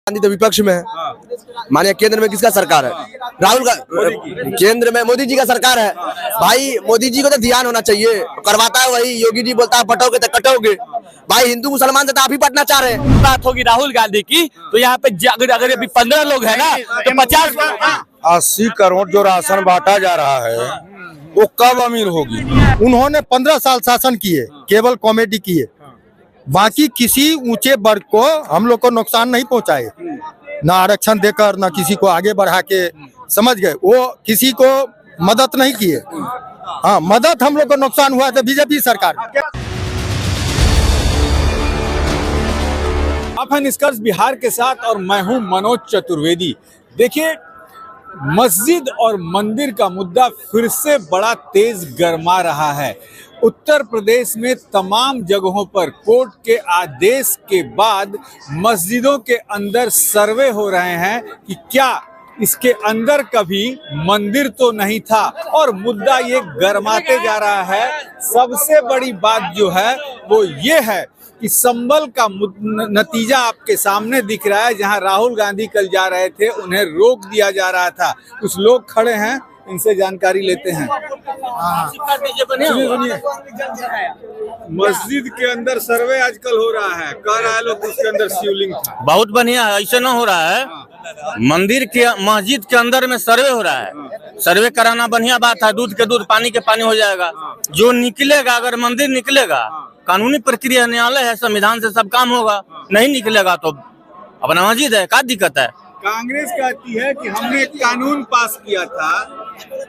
गांधी तो विपक्ष में है। मानिए केंद्र में किसका सरकार है? राहुल गांधी। केंद्र में मोदी जी का सरकार है। भाई मोदी जी को तो ध्यान होना चाहिए, करवाता है वही। योगी जी बोलता है पटोगे तो कटोगे। भाई हिंदू मुसलमान से तो आप ही पटना चाह रहे हैं। बात होगी राहुल गांधी की तो यहाँ पे अगर अभी 15 लोग है ना तो 50 80 करोड़ जो राशन बांटा जा रहा है वो कब अमीर होगी? उन्होंने 15 साल शासन किए, केवल कॉमेडी किए, बाकी किसी ऊंचे वर्ग को हम लोग को नुकसान नहीं पहुंचाए, ना आरक्षण देकर ना किसी को आगे बढ़ा के, समझ गए? वो किसी को मदद नहीं किए। हाँ, मदद हम लोग को नुकसान हुआ था बीजेपी सरकार। आप हैं निष्कर्ष बिहार के साथ और मैं हूं मनोज चतुर्वेदी। देखिए, मस्जिद और मंदिर का मुद्दा फिर से बड़ा तेज गरमा रहा है। उत्तर प्रदेश में तमाम जगहों पर कोर्ट के आदेश के बाद मस्जिदों के अंदर सर्वे हो रहे हैं कि क्या इसके अंदर कभी मंदिर तो नहीं था, और मुद्दा ये गरमाते जा रहा है। सबसे बड़ी बात जो है वो ये है कि संभल का नतीजा आपके सामने दिख रहा है। जहां राहुल गांधी कल जा रहे थे उन्हें रोक दिया जा रहा था। कुछ लोग खड़े हैं, इनसे जानकारी लेते हैं। सुनिए, मस्जिद के अंदर सर्वे आजकल हो रहा है, कह रहा है लोग उसके अंदर शिवलिंग था। बहुत बढ़िया है, ऐसे ना हो रहा है। मंदिर के मस्जिद के अंदर में सर्वे हो रहा है। सर्वे कराना बढ़िया बात है। दूध के दूध पानी के पानी हो जाएगा। जो निकलेगा, अगर मंदिर निकलेगा, कानूनी प्रक्रिया न्यायालय है, संविधान से सब काम होगा। नहीं निकलेगा तो अपना मस्जिद है, क्या दिक्कत है? कांग्रेस कहती है कि हमने एक कानून पास किया था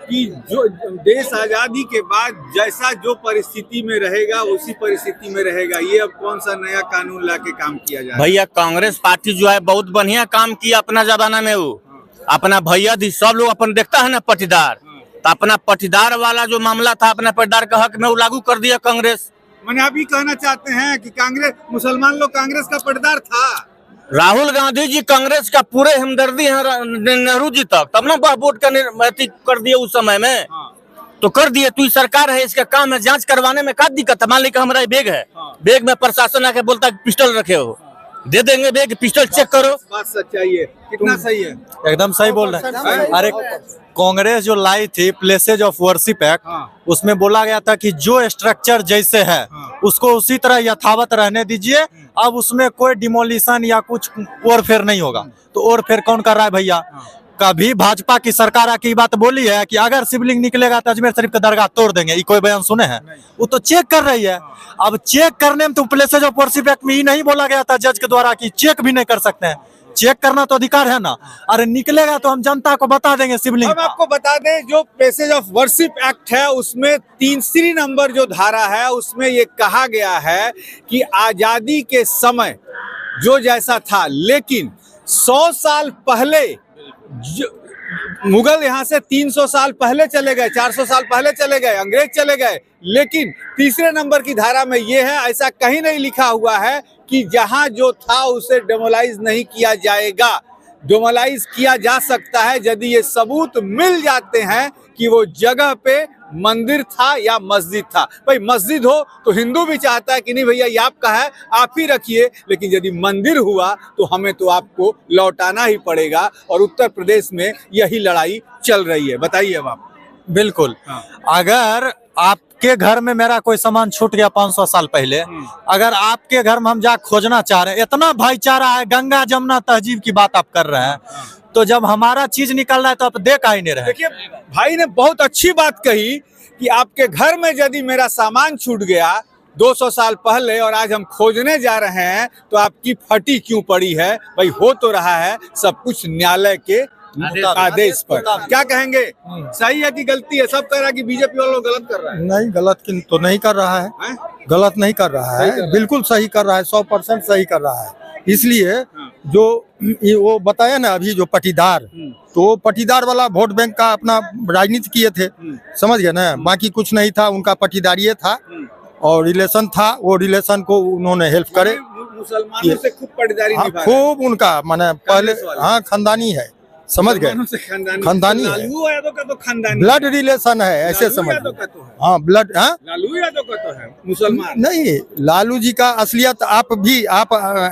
कि जो देश आजादी के बाद जैसा जो परिस्थिति में रहेगा उसी परिस्थिति में रहेगा। ये अब कौन सा नया कानून लाके काम किया जाए? भैया कांग्रेस पार्टी जो है बहुत बढ़िया काम किया अपना जमाना में। वो अपना भैया दी सब लोग अपन देखता है ना पटीदार, तो अपना पटीदार वाला जो मामला था अपना पटीदार का हक में वो लागू कर दिया कांग्रेस। मैंने अभी कहना चाहते हैं कि कांग्रेस, मुसलमान लोग कांग्रेस का पटीदार था। राहुल गांधी जी कांग्रेस का पूरे हमदर्दी है नेहरू जी तक, तब ना वोट कर दिए उस समय में। तो कर दिए, तू सरकार है, इसका काम है जांच करवाने में। क्या दिक्कत है? मान ली हमारा बैग है, बैग में प्रशासन आके बोलता है पिस्टल रखे हो, दे देंगे बैग, पिस्टल चेक करो। बात सच्चाई है, कितना सही है? एकदम सही बोल रहे हैं। अरे कांग्रेस जो लाई थी प्लेसेज ऑफ वर्शिप एक्ट, उसमें बोला गया था कि जो स्ट्रक्चर जैसे है उसको उसी तरह यथावत रहने दीजिए। अब उसमें कोई डिमोलिशन या कुछ और फेर नहीं होगा। तो और फेर कौन कर रहा है भैया? कभी भाजपा की सरकार आके बात बोली है कि अगर शिवलिंग निकलेगा तो अजमेर शरीफ का दरगाह तोड़ देंगे? ये कोई बयान सुने हैं? वो तो चेक कर रही है। अब चेक करने में तो प्लेसेज ऑफ वर्शिप एक्ट में ही नहीं बोला गया था जज के द्वारा कि चेक भी नहीं कर सकते हैं। चेक करना तो अधिकार है ना। अरे निकलेगा तो हम जनता को बता देंगे शिवलिंग। हम आपको बता दें, जो प्लेसेज ऑफ वर्शिप एक्ट है उसमें 3 नंबर जो धारा है उसमें ये कहा गया है कि आजादी के समय जो जैसा था, लेकिन 100 साल पहले मुगल यहाँ से 300 साल पहले चले गए, 400 साल पहले चले गए, अंग्रेज चले गए, लेकिन 3 नंबर की धारा में ये है, ऐसा कहीं नहीं लिखा हुआ है कि जहां जो था उसे डेमोलाइज नहीं किया जाएगा। डेमोलाइज किया जा सकता है यदि ये सबूत मिल जाते हैं कि वो जगह पे मंदिर था या मस्जिद था। भाई मस्जिद हो तो हिंदू भी चाहता है कि नहीं भैया ये आपका है, आप ही रखिए, लेकिन यदि मंदिर हुआ तो हमें तो आपको लौटाना ही पड़ेगा। और उत्तर प्रदेश में यही लड़ाई चल रही है। बताइए अब आप। बिल्कुल। अगर आपके घर में मेरा कोई सामान छूट गया 500 साल पहले, अगर आपके घर में हम जा खोजना चाह रहे हैं, इतना भाईचारा है, गंगा जमुना तहजीब की बात आप कर रहे हैं, तो जब हमारा चीज निकल रहा है तो आप देख ही नहीं रहे। देखिए भाई ने बहुत अच्छी बात कही कि आपके घर में यदि मेरा सामान छूट गया 200 साल पहले और आज हम खोजने जा रहे हैं तो आपकी फटी क्यों पड़ी है? भाई हो तो रहा है सब कुछ न्यायालय के आदेश पर। क्या कहेंगे, सही है कि गलती है? सब कह रहा है कि बीजेपी वालों गलत कर रहा है। नहीं, गलत तो नहीं कर रहा है, गलत नहीं कर रहा है, बिल्कुल सही कर रहा है, 100% सही कर रहा है। इसलिए जो वो बताया ना अभी जो पटीदार, तो पटीदार वाला वोट बैंक का अपना राजनीति किए थे, समझ गए ना। बाकी कुछ नहीं था, उनका पटीदारी था और रिलेशन था। वो रिलेशन को उन्होंने हेल्प करे, मुसलमानों से खूब पटीदारी निभा रहे हैं। खूब उनका माने पहले, हाँ, खानदानी है, समझ गए? खानदानी है, लालू यादव का तो खानदानी, ब्लड रिलेशन है, ऐसे समझ। हाँ, ब्लड। हाँ, लालू यादव का तो है, मुसलमान नहीं। लालू जी का असलियत आप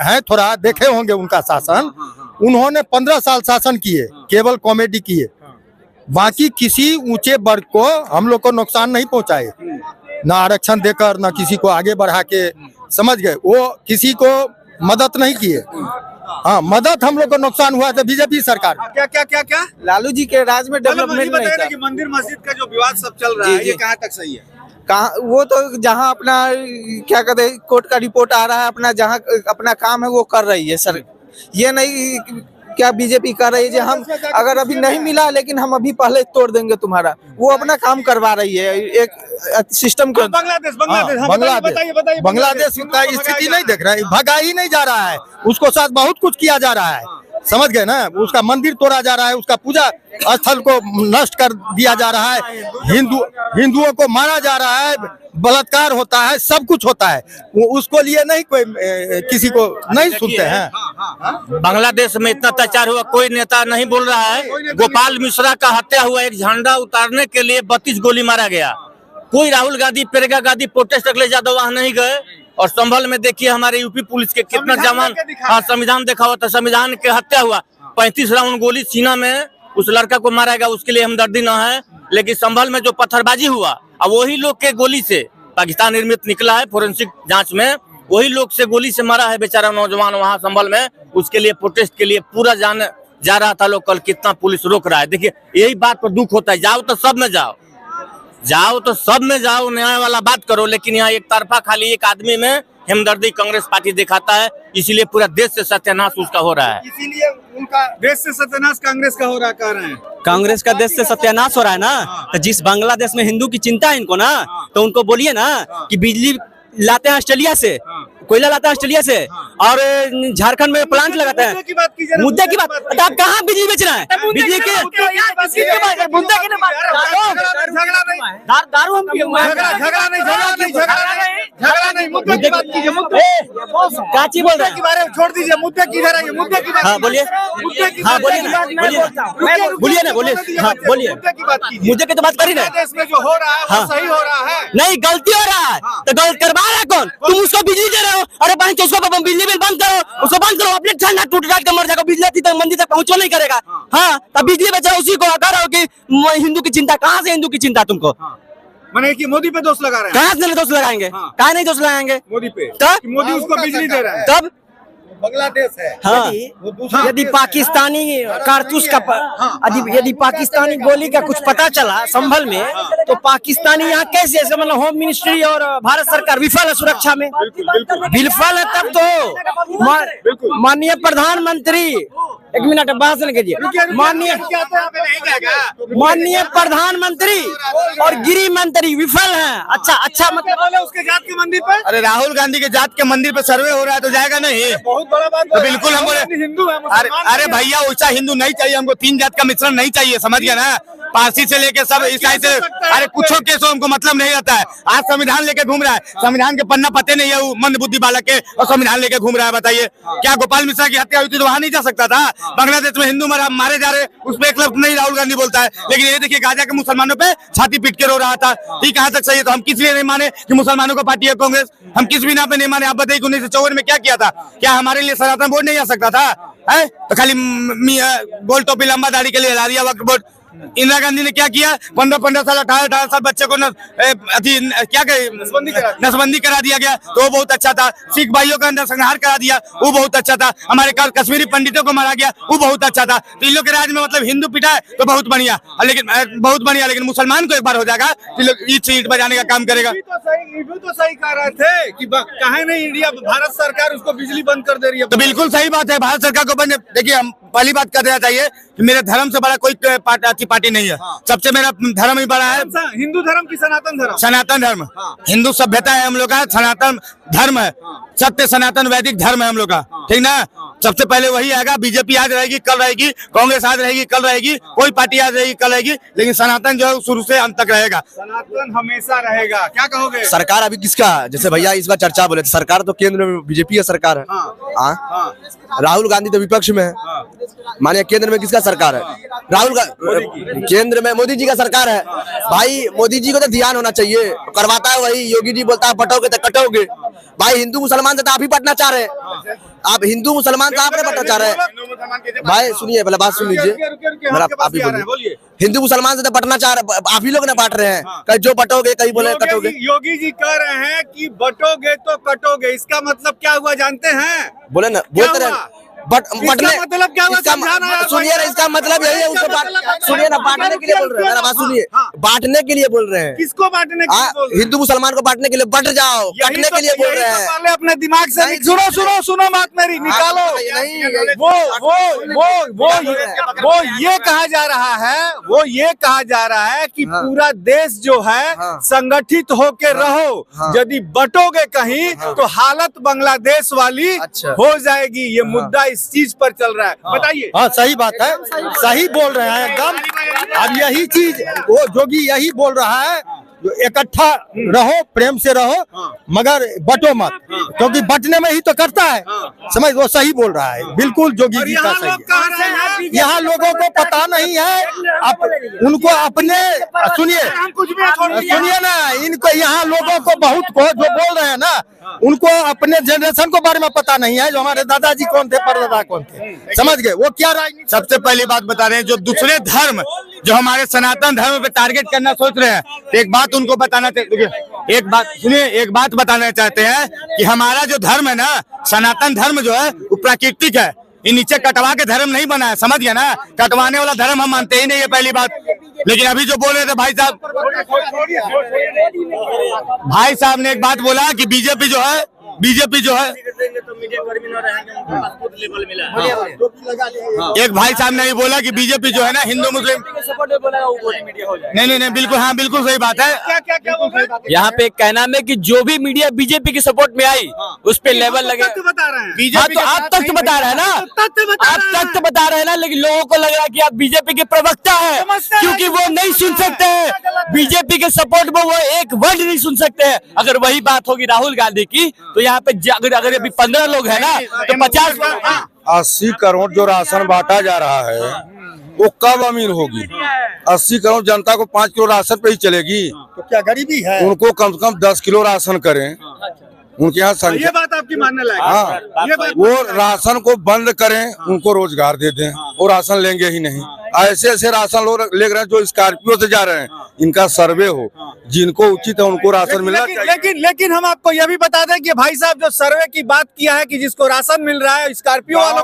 हैं, थोड़ा देखे होंगे उनका शासन। उन्होंने 15 साल शासन किए, केवल कॉमेडी किए, बाकी किसी ऊंचे वर्ग को हम लोग को नुकसान नहीं पहुंचाए, ना आरक्षण देकर, ना किसी को आगे बढ़ा के, समझ गए, वो किसी को मदद नहीं किए। हाँ, मदद हम लोग को नुकसान हुआ था बीजेपी सरकार। क्या क्या क्या क्या लालू जी के राज में डेवलपमेंट नहीं था। कि मंदिर मस्जिद का जो विवाद सब चल रहा है, ये कहाँ तक सही है? कहाँ, वो तो जहाँ अपना क्या कहते हैं कोर्ट का रिपोर्ट आ रहा है, अपना जहाँ अपना काम है वो कर रही है सर। ये नहीं क्या बीजेपी कर रही है कि हम अगर अभी नहीं मिला लेकिन हम अभी पहले तोड़ देंगे तुम्हारा, वो अपना काम करवा रही है एक सिस्टम को। बांग्लादेश बांग्लादेश इतना स्थिति नहीं देख रहा है, भगा ही नहीं जा रहा है, उसको साथ बहुत कुछ किया जा रहा है, समझ गए ना, उसका मंदिर तोड़ा जा रहा है, उसका पूजा स्थल को नष्ट कर दिया जा रहा है, हिंदुओं को मारा जा रहा है, बलात्कार होता है, सब कुछ होता है, उसको लिए नहीं कोई किसी को नहीं सुनते हैं। बांग्लादेश में इतना अत्याचार हुआ, कोई नेता नहीं बोल रहा है। गोपाल मिश्रा का हत्या हुआ, एक झंडा उतारने के लिए 32 गोली मारा गया। कोई राहुल गांधी, प्रियंका गांधी प्रोटेस्ट अखिलेश यादव वहां नहीं गए। और संभल में देखिए हमारे यूपी पुलिस के कितना जवान, हाँ संविधान देखा हुआ था, संविधान के हत्या हुआ, 35 राउंड गोली सीना में उस लड़का को मारा गया, उसके लिए हमदर्दी न है। लेकिन संभल में जो पत्थरबाजी हुआ, अब वही लोग के गोली से पाकिस्तान निर्मित निकला है, फोरेंसिक जांच में वही लोग से गोली से मारा है बेचारा नौजवान वहां संभल में। उसके लिए प्रोटेस्ट के लिए पूरा जान जा रहा था लोग, कल कितना पुलिस रोक रहा है। देखिए यही बात पर दुख होता है, जाओ तो सब में जाओ, जाओ तो सब में जाओ, न्याय वाला बात करो, लेकिन यहाँ एक तरफा खाली एक आदमी में हमदर्दी कांग्रेस पार्टी दिखाता है, इसीलिए पूरा देश से सत्यानाश उसका हो रहा है। इसीलिए उनका देश से सत्यानाश कांग्रेस का हो रहा, कह रहे हैं कांग्रेस का देश से सत्यानाश हो रहा है ना। तो जिस बांग्लादेश में हिंदू की चिंता है इनको ना, तो उनको बोलिए ना कि बिजली लाते हैं ऑस्ट्रेलिया से, कोयला लाता है ऑस्ट्रेलिया से, और झारखंड में प्लांट लगाते हैं। मुद्दे की बात, तो आप कहाँ बिजली बेच रहे हैं? बिजली के मुद्दे की दारू हम काची बोल रहे हैं, छोड़ दीजिए, मुद्दे किधर है? मुद्दे की बात, हाँ बोलिए, हाँ बोलिए ना, बोलिए ना, बोलिए, हाँ बोलिए, मुद्दे की तो बात करी ना। देश में जो हो रहा है वो सही हो रहा है? नहीं, गलती हो रहा है, तो गलत करवा रहा है कौन? तुम उसको बिजली दे रहे हो, अरे बहन उसको बिजली बिल बंद करो, उसको बंद करो, अपने ठंडा टूट टाट कर मर जाएगा, बिजली तक मंदिर तक पहुंचो नहीं करेगा। हाँ, तब बिजली बेचा उसी को कह रहे हो कि हिंदू की चिंता, कहाँ से हिंदू की चिंता तुमको? मैंने कि मोदी पे दोष लगा रहे हैं? कहाँ से दोष लगाएंगे? कहाँ नहीं दोष लगाएंगे मोदी पे? तब मोदी उसको बिजली दे रहा है, तब बांग्लादेश है। हाँ, यदि पाकिस्तानी कारतूस का यदि पाकिस्तानी गोली का कुछ पता चला संभल में, तो पाकिस्तानी यहाँ कैसे, मतलब होम मिनिस्ट्री और भारत सरकार विफल है सुरक्षा में, विफल है। तब तो माननीय प्रधानमंत्री, एक मिनट भाषण कीजिए, माननीय प्रधानमंत्री और गृह मंत्री विफल हैं। अच्छा मतलब उसके जात के मंदिर पे? अरे राहुल गांधी के जात के मंदिर पे सर्वे हो रहा है तो जाएगा नहीं? बहुत बड़ा बात तो बिल्कुल हम बोले हिंदू है, अरे भैया वैसा हिंदू नहीं चाहिए हमको, 3 जात का मिश्रण नहीं चाहिए, समझ गया ना, पारसी से लेके सब ईसाई से, अरे कुछो केसों हमको मतलब नहीं रहता है। आज संविधान लेके घूम रहा है, संविधान के पन्ना पते नहीं है, वो मंद बुद्धि बालक के, और संविधान लेके घूम रहा है। बताइए क्या गोपाल मिश्रा की हत्या हुई थी तो वहां नहीं जा सकता था? बांग्लादेश में हिंदू मारे जा रहे, उस पर एक लफ्ज नहीं राहुल गांधी बोलता है। लेकिन ये देखिए गाजा के मुसलमानों पे छाती पीट के रो रहा था, ठीक कहाँ तक सही है? तो हम किस लिए नहीं माने कि मुसलमानों का पार्टी है कांग्रेस? हम किस बिना पे नहीं माने? आप बताइए 1954 में क्या किया था? क्या हमारे लिए सनातन बोर्ड नहीं आ सकता था? है तो खाली गोल टोपी लंबा दाढ़ी के लिए ला दिया वक्त बोर्ड। इंदिरा गांधी ने क्या किया? 15 साल 18 साल बच्चे को नसबंदी करा दिया गया, तो वो बहुत अच्छा था। सिख भाइयों का नरसंहार करा दिया, वो बहुत अच्छा था। हमारे कश्मीरी पंडितों को मारा गया, वो बहुत अच्छा था। तो इन लोग के राज में मतलब हिंदू पिटा है तो बहुत बढ़िया, लेकिन मुसलमान को एक बार हो जाएगा तो ईट बजाने का काम करेगा। तो सही कह रहे थे कि कहे नहीं इंडिया भारत सरकार उसको बिजली बंद कर दे रही है। तो बिल्कुल सही बात है, भारत सरकार को बंद। देखिए हम पहली बात कर देना चाहिए कि मेरे धर्म से बड़ा कोई पार्टी नहीं है। सबसे मेरा धर्म ही बड़ा है, हिंदू धर्म की सनातन धर्म। सनातन धर्म, हिंदू सभ्यता है हम लोग का, सनातन धर्म है, सत्य सनातन वैदिक धर्म है हम लोग का, ठीक ना। सबसे पहले वही आएगा। बीजेपी आज रहेगी, कल रहेगी, कांग्रेस आज रहेगी, कल रहेगी, कोई पार्टी आज रहेगी, कल रहेगी, लेकिन सनातन जो है शुरू से अंत तक रहेगा। सनातन हमेशा रहेगा। क्या कहोगे? सरकार अभी किसका, जैसे भैया इस बार चर्चा बोले, सरकार तो केंद्र में बीजेपी है सरकार है। राहुल गांधी तो विपक्ष में है, मानिए केंद्र में किसका सरकार है? राहुल का केंद्र में मोदी जी का सरकार है। भाई मोदी जी को तो ध्यान होना चाहिए, करवाता है वही। योगी जी बोलता है पटोगे तो कटोगे। भाई हिंदू मुसलमान से तो आप ही पटना चाह रहे हैं। आप हिंदू मुसलमान तो आपने पटना चाह रहे हैं। भाई सुनिए, पहले बात सुन लीजिए, आप ही बोलिए। हिंदू मुसलमान से तो पटना चाह रहे, आप ही लोग ने बांट रहे हैं। कहीं जो बटोगे, कहीं बोले कटोगे। योगी जी कह रहे हैं कि बटोगे तो कटोगे, इसका मतलब क्या हुआ जानते हैं? बोले ना, बोलते रहे बटने मतलब क्या हुआ? सुनिए ना, इसका मतलब यही है। उसको सुनिए ना, बांटने के लिए बोल रहे हैं। बात सुनिए, बांटने के लिए बोल रहे हैं। किसको बांटने के लिए बोल रहे हैं? हिंदू मुसलमान को बांटने के लिए, बट जाओ, कटने के लिए बोल रहे हैं। पहले अपने दिमाग से सुनो बात मेरी, निकालो। वो ये कहा जा रहा है कि पूरा देश जो है संगठित होके रहो। यदि बटोगे कहीं तो हालत बांग्लादेश वाली हो जाएगी। ये मुद्दा इस चीज पर चल रहा है, बताइए। हाँ सही बात है, सही बोल रहे हैं एकदम। अब यही चीज वो जोगी यही बोल रहा है, इकट्ठा रहो, प्रेम से रहो, मगर बटो मत, क्योंकि बटने में ही तो करता है। समझ, वो सही बोल रहा है, बिल्कुल जोगी जी का सही है। यहाँ लोगों को पता नहीं है, उनको अपने सुनिए ना, इनको यहाँ लोगों को बहुत को जो बोल रहे हैं ना, उनको अपने जनरेशन को बारे में पता नहीं है, जो हमारे दादाजी कौन थे, परदादा कौन थे। समझ गए वो क्या राजनीति। सबसे पहली बात बता रहे हैं, जो दूसरे धर्म, जो हमारे सनातन धर्म पे टारगेट करना सोच रहे हैं, तो एक बात उनको बताना चाहिए। एक बात सुनिए, एक बात बताना चाहते हैं कि हमारा जो धर्म है ना, सनातन धर्म जो है वो प्राकृतिक है। ये नीचे कटवा के धर्म नहीं बना है, समझ गया ना। कटवाने वाला धर्म हम मानते ही नहीं है, पहली बात। लेकिन अभी जो बोल रहे थे भाई साहब ने एक बात बोला कि बीजेपी जो है एक भाई साहब ने भी बोला कि बीजेपी जो है ना हिंदू मुस्लिम। नहीं बिल्कुल, हाँ बिल्कुल सही बात है। यहाँ पे कहना है कि जो भी मीडिया बीजेपी के सपोर्ट में आई उस पे लेवल लगे। बता रहे हैं हाँ, तो आप तथ्य बता रहे हैं ना, आप तथ्य बता रहे हैं ना, लेकिन लोगों को लग रहा है कि आप बीजेपी के प्रवक्ता है, क्योंकि वो नहीं सुन सकते हैं बीजेपी के सपोर्ट में, वो एक वर्ड नहीं सुन सकते हैं। अगर वही बात होगी राहुल गांधी की, तो यहाँ पे अगर अभी 15 लोग हैं ना, तो 50 80 करोड़ जो राशन बांटा जा रहा है वो कब अमीर होगी? 80 करोड़ जनता को 5 किलो राशन पे ही चलेगी तो क्या गरीबी है? उनको कम से कम 10 किलो राशन करें, उनके यहाँ संख्या। ये बात आपकी मानने लायक है। हाँ, ये बात वो राशन को बंद करें, उनको रोजगार दे दें, वो राशन लेंगे ही नहीं। ऐसे ऐसे राशन लोग ले रहे हैं जो स्कॉर्पियो से जा रहे हैं, इनका सर्वे हो, जिनको उचित है उनको राशन मिलना चाहिए। लेकिन हम आपको यह भी बता दें कि भाई साहब जो सर्वे की बात किया है कि जिसको राशन मिल रहा है, स्कॉर्पियो वालों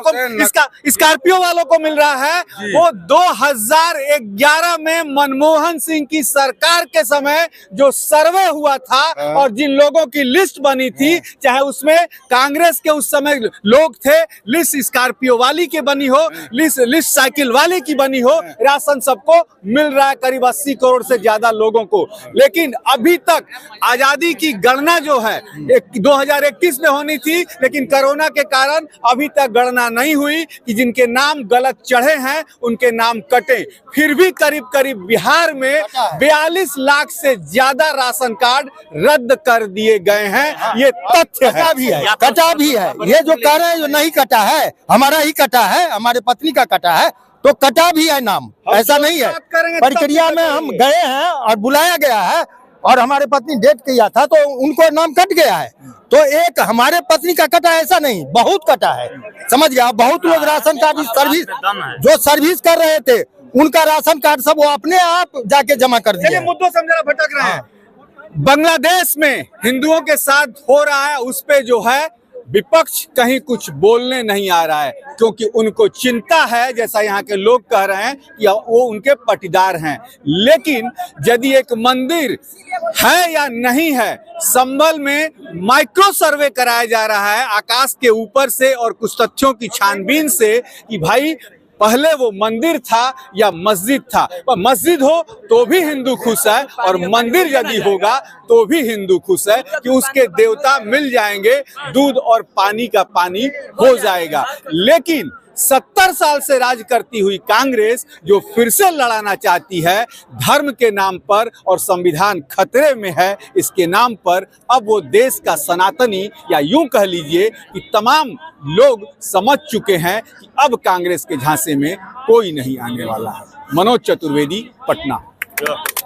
को मिल रहा है, वो 2011 में मनमोहन सिंह की सरकार के समय जो सर्वे हुआ था और जिन लोगों की लिस्ट बनी थी, चाहे उसमें कांग्रेस के उस समय लोग थे, लिस्ट स्कॉर्पियो वाली की बनी हो, लिस्ट साइकिल वाले की बनी हो, राशन सबको मिल रहा है, करीब 80 करोड़ से ज्यादा लोगों को। लेकिन अभी तक आजादी की गणना जो है 2021 में होनी थी, लेकिन कोरोना के कारण अभी तक गणना नहीं हुई कि जिनके नाम गलत चढ़े हैं उनके नाम कटे। फिर भी करीब बिहार में 42 लाख से ज्यादा राशन कार्ड रद्द कर दिए गए हैं। ये तथ्य है। कटा भी है। ये जो कह रहे हैं जो नहीं कटा है, हमारा ही कटा है, हमारे पत्नी का कटा है, तो कटा भी है नाम, ऐसा नहीं है। प्रक्रिया में हम गए हैं और बुलाया गया है, और हमारे पत्नी डेट किया था तो उनको नाम कट गया है। तो एक हमारे पत्नी का कटा, ऐसा नहीं, बहुत कटा है। समझ गया? बहुत लोग राशन कार्ड सर्विस जो सर्विस कर रहे थे, उनका राशन कार्ड सब वो अपने आप जाके जमा कर दिए। मुद्दों समझा भटक रहे हैं। बांग्लादेश में हिंदुओं के साथ हो रहा है, उस पे जो है विपक्ष कहीं कुछ बोलने नहीं आ रहा है, क्योंकि उनको चिंता है, जैसा यहाँ के लोग कह रहे हैं कि वो उनके पटीदार हैं। लेकिन यदि एक मंदिर है या नहीं है, संभल में माइक्रो सर्वे कराया जा रहा है आकाश के ऊपर से और कुछ तथ्यों की छानबीन से कि भाई पहले वो मंदिर था या मस्जिद था। मस्जिद हो तो भी हिंदू खुश है, और मंदिर यदि होगा तो भी हिंदू खुश है कि उसके देवता मिल जाएंगे, दूध और पानी का पानी हो जाएगा। लेकिन 70 साल से राज करती हुई कांग्रेस जो फिर से लड़ाना चाहती है धर्म के नाम पर और संविधान खतरे में है इसके नाम पर, अब वो देश का सनातनी या यूं कह लीजिए कि तमाम लोग समझ चुके हैं कि अब कांग्रेस के झांसे में कोई नहीं आने वाला है। मनोज चतुर्वेदी, पटना।